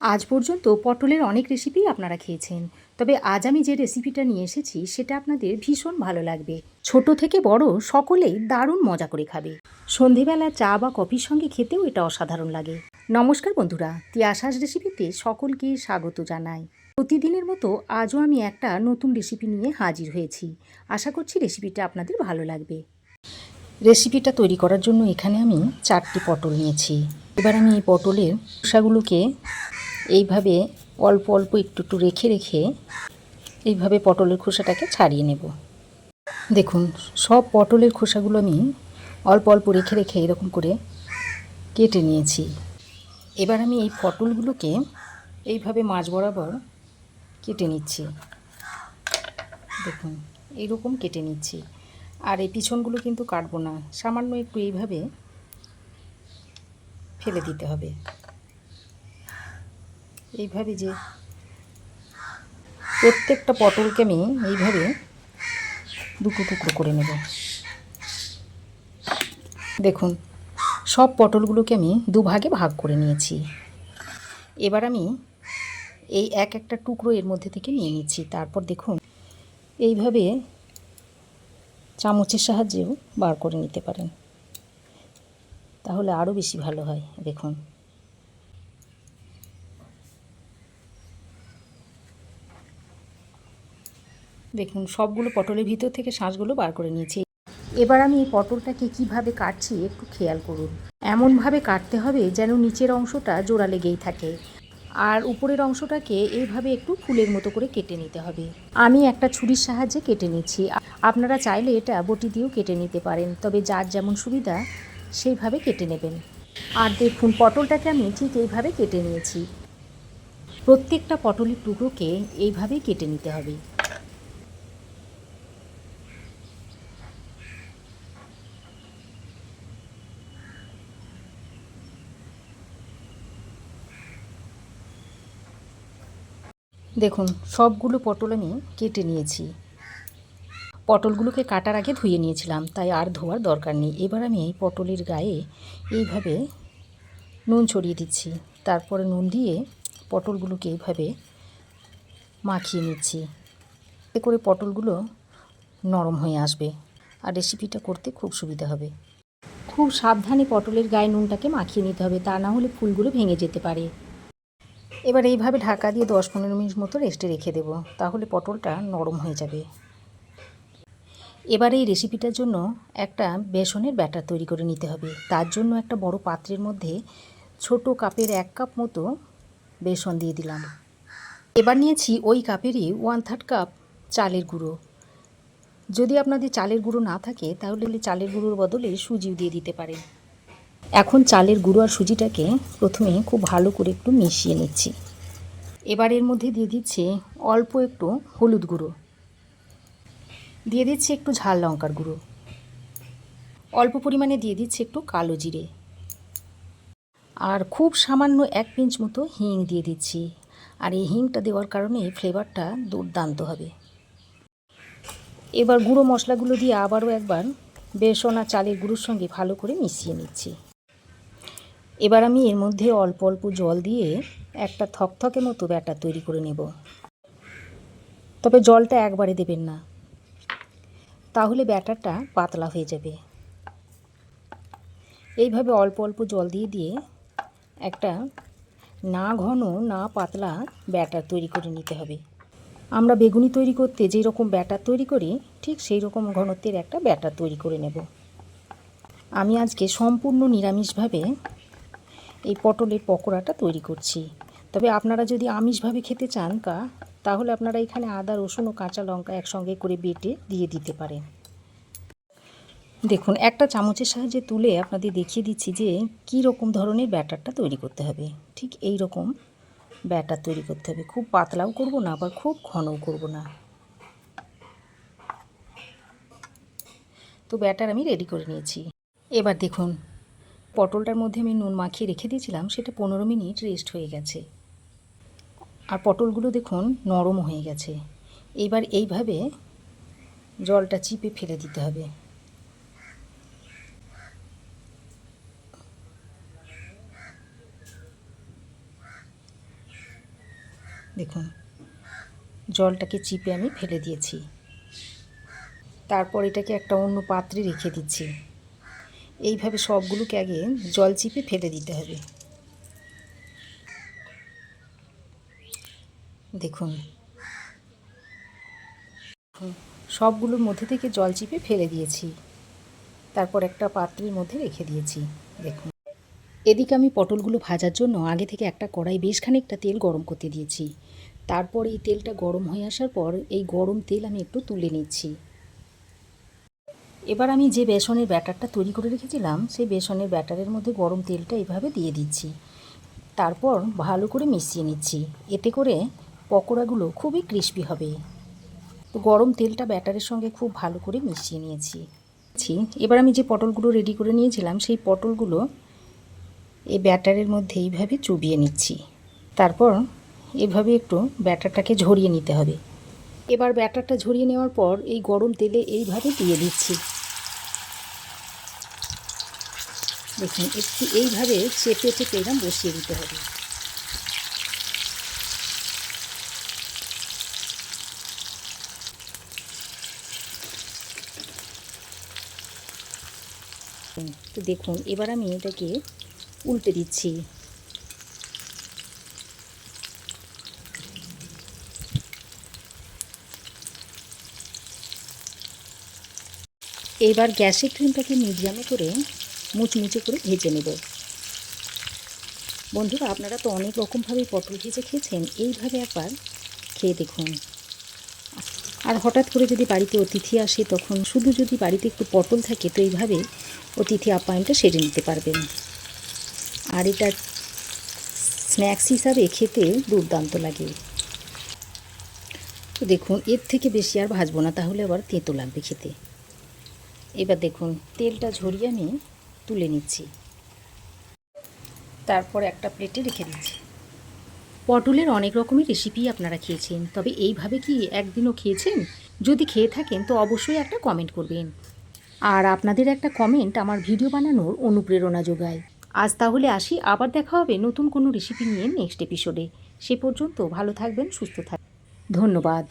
আজ পর্যন্ত পটলের অনেক রেসিপি আপনারা খেয়েছেন, তবে আজ আমি যে রেসিপিটা নিয়ে এসেছি সেটা আপনাদের ভীষণ ভালো লাগবে। ছোট থেকে বড় সকলেই দারুণ মজা করে খাবে। সন্ধেবেলা চা বা কফির সঙ্গে খেতেও এটা অসাধারণ লাগে। নমস্কার বন্ধুরা, তিয়াশাস রেসিপিতে সকলকে স্বাগত জানাই। প্রতিদিনের মতো আজও আমি একটা নতুন রেসিপি নিয়ে হাজির হয়েছি। আশা করছি রেসিপিটা আপনাদের ভালো লাগবে। রেসিপিটা তৈরি করার জন্য এখানে আমি 4টি পটল নিয়েছি। এবার আমি এই পটলের খোসাগুলোকে এইভাবে অল্প অল্প একটু একটু রেখে রেখে এইভাবে পটলের খোসাটাকে ছাড়িয়ে নেব। দেখুন, সব পটলের খোসাগুলো আমি অল্প অল্প রেখে রেখে এরকম করে কেটে নিয়েছি। এবার আমি এই পটলগুলোকে এইভাবে মাঝ বরাবর কেটে নিচ্ছি। দেখুন, এইরকম কেটে নিচ্ছি। আর এই পিছনগুলো কিন্তু কাটবো না, সামান্য একটু এইভাবে ফেলে দিতে হবে। এইভাবে যে প্রত্যেকটা পটলকে আমি এইভাবে দুটো টুকরো করে নেব। দেখুন, সব পটলগুলোকে আমি দুভাগে ভাগ করে নিয়েছি। এবার আমি এই এক একটা টুকরো এর মধ্যে থেকে নিয়ে নিচ্ছি। তারপর দেখুন, এইভাবে চামচের সাহায্যেও বার করে নিতে পারেন, তাহলে আরও বেশি ভালো হয়। দেখুন, দেখুন সবগুলো পটলের ভিতর থেকে শাঁসগুলো বার করে নিয়েছি। এবার আমি এই পটলটাকে কিভাবে কাটছি একটু খেয়াল করুন। এমনভাবে কাটতে হবে যেন নিচের অংশটা জোড়া লেগেই থাকে, আর উপরের অংশটাকে এইভাবে একটু ফুলের মতো করে কেটে নিতে হবে। আমি একটা ছুরির সাহায্যে কেটে নিচ্ছি। আপনারা চাইলে এটা বটি দিয়েও কেটে নিতে পারেন, তবে যার যেমন সুবিধা সেইভাবে কেটে নেবেন। আর দেখুন, পটলটাকে আমি ঠিক এইভাবে কেটে নিয়েছি। প্রত্যেকটা পটলের টুকরোকে এইভাবেই কেটে নিতে হবে। দেখুন, সবগুলো পটল আমি কেটে নিয়েছি। পটলগুলোকে কাটার আগে ধুয়ে নিয়েছিলাম, তাই আর ধোয়ার দরকার নেই। এবার আমি এই পটলের গায়ে এইভাবে নুন ছড়িয়ে দিচ্ছি। তারপরে নুন দিয়ে পটলগুলোকে এইভাবে মাখিয়ে নিচ্ছি। এতে করে পটলগুলো নরম হয়ে আসবে আর রেসিপিটা করতে খুব সুবিধা হবে। খুব সাবধানে পটলের গায়ে নুনটাকে মাখিয়ে নিতে হবে, তা না হলে ফুলগুলো ভেঙে যেতে পারে। এবার এইভাবে ঢাকা দিয়ে 10-15 মিনিট মতো রেস্টে রেখে দেবো, তাহলে পটলটা নরম হয়ে যাবে। এবার এই রেসিপিটার জন্য একটা বেসনের ব্যাটার তৈরি করে নিতে হবে। তার জন্য একটা বড় পাত্রের মধ্যে ছোট কাপের 1 কাপ মতো বেসন দিয়ে দিলাম। এবার নিয়েছি ওই কাপেরই 1/3 কাপ চালের গুঁড়ো। যদি আপনাদের চালের গুঁড়ো না থাকে তাহলে চালের গুঁড়োর বদলে সুজিও দিয়ে দিতে পারেন। এখন চালের গুঁড়ো আর সুজিটাকে প্রথমে খুব ভালো করে একটু মিশিয়ে নিচ্ছি। এবার এর মধ্যে দিয়ে দিচ্ছি অল্প একটু হলুদ গুঁড়ো, দিয়ে দিচ্ছি একটু ঝাল লঙ্কার গুঁড়ো, অল্প পরিমাণে দিয়ে দিচ্ছি একটু কালো জিরে, আর খুব সামান্য 1 পিঞ্চ মতো হিং দিয়ে দিচ্ছি। আর এই হিংটা দেওয়ার কারণে ফ্লেভারটা দুর্দান্ত হবে। এবার গুঁড়ো মশলাগুলো দিয়ে আবারও একবার বেসন আর চালের গুঁড়োর সঙ্গে ভালো করে মিশিয়ে নিচ্ছি। এবার আমি এর মধ্যে অল্প অল্প জল দিয়ে একটা থকথকে মতো ব্যাটার তৈরি করে নেব। তবে জলটা একবারে দেবেন না, তাহলে ব্যাটারটা পাতলা হয়ে যাবে। এইভাবে অল্প অল্প জল দিয়ে দিয়ে একটা না ঘন না পাতলা ব্যাটার তৈরি করে নিতে হবে। আমরা বেগুনি তৈরি করতে যেই রকম ব্যাটার তৈরি করি ঠিক সেই রকম ঘনত্বের একটা ব্যাটার তৈরি করে নেব। আমি আজকে সম্পূর্ণ নিরামিষভাবে এই পটলের পকোড়াটা তৈরি করছি। তবে আপনারা যদি আমিষভাবে খেতে চান তাহলে আপনারা এখানে আদা, রসুন ও কাঁচা লঙ্কা একসঙ্গে করে বেটে দিয়ে দিতে পারেন। দেখুন, একটা চামচের সাহায্যে তুলে আপনাদের দেখিয়ে দিচ্ছি যে কী রকম ধরনের ব্যাটারটা তৈরি করতে হবে। ঠিক এই রকম ব্যাটার তৈরি করতে হবে। খুব পাতলাও করব না, আবার খুব ঘনও করব না। তো ব্যাটার আমি রেডি করে নিয়েছি। এবার দেখুন, পটলটার মধ্যে আমি নুন মাখিয়ে রেখে দিয়েছিলাম, সেটা 15 মিনিট রেস্ট হয়ে গেছে। আর পটলগুলো দেখুন নরম হয়ে গেছে। এবার এইভাবে জলটা চিপে ফেলে দিতে হবে। দেখুন জলটাকে চিপে আমি ফেলে দিয়েছি। তারপর এটাকে একটা অন্য পাত্রে রেখে দিচ্ছি। এইভাবে সবগুলোকে আগে জল চিপে ফেলে দিতে হবে। দেখুন সবগুলোর মধ্যে থেকে জল চিপে ফেলে দিয়েছি। তারপর একটা পাত্রের মধ্যে রেখে দিয়েছি। দেখুন এদিকে আমি পটলগুলো ভাজার জন্য আগে থেকে একটা কড়াই বেশ খানিকটা তেল গরম করতে দিয়েছি। তারপর এই তেলটা গরম হয়ে আসার পর এই গরম তেল আমি একটু তুলে নিচ্ছি। এবার আমি যে বেসনের ব্যাটারটা তৈরি করে রেখেছিলাম সেই বেসনের ব্যাটারের মধ্যে গরম তেলটা এইভাবে দিয়ে দিচ্ছি। তারপর ভালো করে মিশিয়ে নিচ্ছি। এতে করে পকোড়াগুলো খুবই ক্রিস্পি হবে। তো গরম তেলটা ব্যাটারের সঙ্গে খুব ভালো করে মিশিয়ে নিয়েছি। এবার আমি যে পটলগুলো রেডি করে নিয়েছিলাম সেই পটলগুলো এই ব্যাটারের মধ্যে এইভাবে চুবিয়ে নিচ্ছি। তারপর এভাবে একটু ব্যাটারটাকে ঝরিয়ে নিতে হবে। এবার ব্যাটারটা ঝরিয়ে নেওয়ার পর এই গরম তেলে এইভাবে দিয়ে দিচ্ছি। দেখুন একটু এইভাবে চেপে চেপে এরকম বসিয়ে দিতে হবে। তো দেখুন এবার আমি এটাকে উল্টে দিচ্ছি। এবার গ্যাসের ফ্লেমটাকে মিডিয়ামে করে মুচমুচে করে ভেজে নেব। বন্ধুরা আপনারা তো অনেক রকমভাবে পটল ভেজে খেয়েছেন, এইভাবে একবার খেয়ে দেখুন। আর হঠাৎ করে যদি বাড়িতে অতিথি আসে তখন শুধু যদি বাড়িতে একটু পটল থাকে তো এইভাবে অতিথি আপ্যায়নটা সেরে নিতে পারবেন। আর এটা স্ন্যাক্স হিসাবে খেতে দুর্দান্ত লাগে। তো দেখুন এর থেকে বেশি আর ভাজবো না, তাহলে আবার তেঁতো লাগবে খেতে। এবার দেখুন তেলটা ঝরিয়ে আমি তুলে নিচ্ছি। তারপর একটা প্লেটে রেখে দিচ্ছি। পটলের অনেক রকমের রেসিপি আপনারা খেয়েছেন, তবে এইভাবে কি একদিনও খেয়েছেন? যদি খেয়ে থাকেন তো অবশ্যই একটা কমেন্ট করবেন। আর আপনাদের একটা কমেন্ট আমার ভিডিও বানানোর অনুপ্রেরণা যোগায়। আজ তাহলে আসি, আবার দেখা হবে নতুন কোনো রেসিপি নিয়ে নেক্সট এপিসোডে। সে পর্যন্ত ভালো থাকবেন, সুস্থ থাকবেন। ধন্যবাদ।